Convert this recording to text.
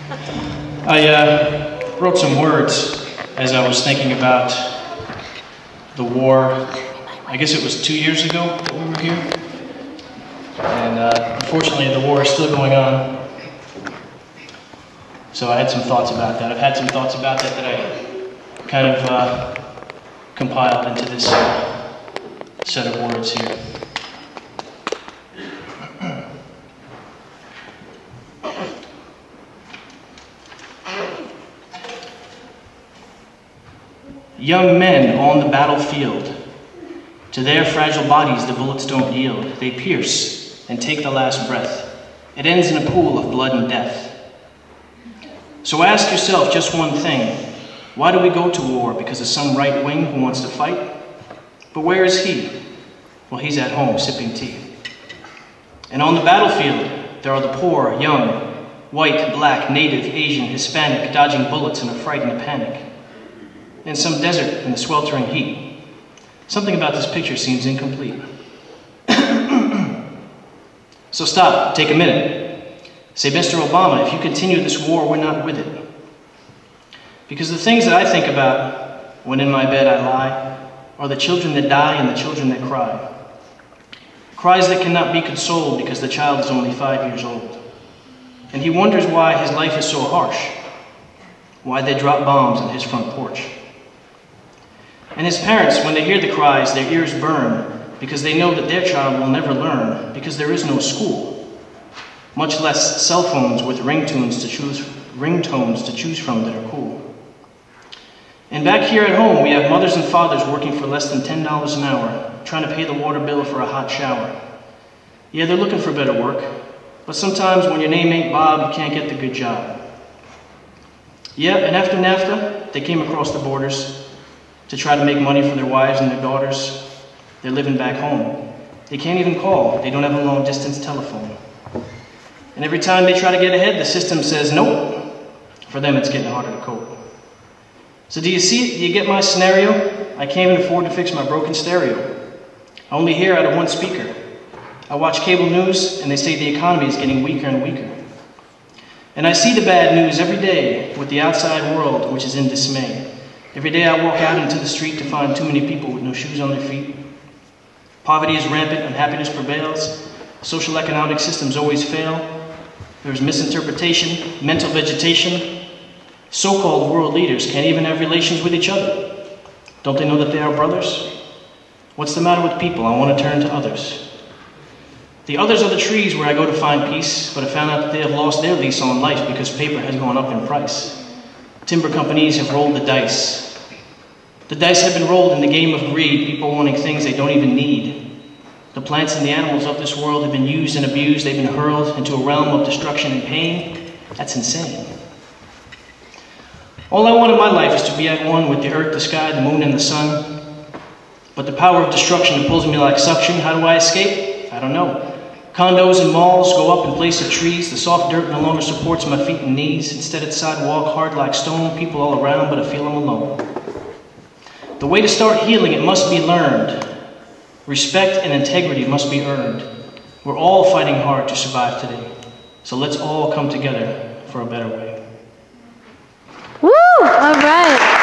I wrote some words as I was thinking about the war. I guess it was 2 years ago that we were here. And unfortunately, the war is still going on. So I had some thoughts about that. I've had some thoughts about that I kind of compiled into this set of words here. Young men on the battlefield, to their fragile bodies the bullets don't yield. They pierce and take the last breath. It ends in a pool of blood and death. So ask yourself just one thing. Why do we go to war? Because of some right wing who wants to fight? But where is he? Well, he's at home sipping tea. And on the battlefield, there are the poor, young, white, black, native, Asian, Hispanic, dodging bullets in a fright and a panic. In some desert in the sweltering heat. Something about this picture seems incomplete. So stop, take a minute. Say, Mr. Obama, if you continue this war, we're not with it. Because the things that I think about when in my bed I lie are the children that die and the children that cry. Cries that cannot be consoled because the child is only 5 years old. And he wonders why his life is so harsh. Why they drop bombs on his front porch. And his parents, when they hear the cries, their ears burn because they know that their child will never learn because there is no school, much less cell phones with ringtones to choose from that are cool. And back here at home, we have mothers and fathers working for less than $10 an hour, trying to pay the water bill for a hot shower. Yeah, they're looking for better work, but sometimes when your name ain't Bob, you can't get the good job. Yeah, and after NAFTA, they came across the borders to try to make money for their wives and their daughters. They're living back home. They can't even call. They don't have a long-distance telephone. And every time they try to get ahead, the system says, nope. For them, it's getting harder to cope. So do you see it? Do you get my scenario? I can't even afford to fix my broken stereo. I only hear out of one speaker. I watch cable news, and they say the economy is getting weaker and weaker. And I see the bad news every day with the outside world, which is in dismay. Every day I walk out into the street to find too many people with no shoes on their feet. Poverty is rampant, unhappiness prevails. Social economic systems always fail. There's misinterpretation, mental vegetation. So-called world leaders can't even have relations with each other. Don't they know that they are brothers? What's the matter with people? I want to turn to others. The others are the trees where I go to find peace, but I found out that they have lost their lease on life because paper has gone up in price. Timber companies have rolled the dice. The dice have been rolled in the game of greed, people wanting things they don't even need. The plants and the animals of this world have been used and abused. They've been hurled into a realm of destruction and pain. That's insane. All I want in my life is to be at one with the earth, the sky, the moon, and the sun. But the power of destruction pulls me like suction. How do I escape? I don't know. Condos and malls go up in place of trees. The soft dirt no longer supports my feet and knees. Instead it's sidewalk hard like stone. People all around, but I feel I'm alone. The way to start healing, it must be learned. Respect and integrity must be earned. We're all fighting hard to survive today. So let's all come together for a better way. Woo! All right.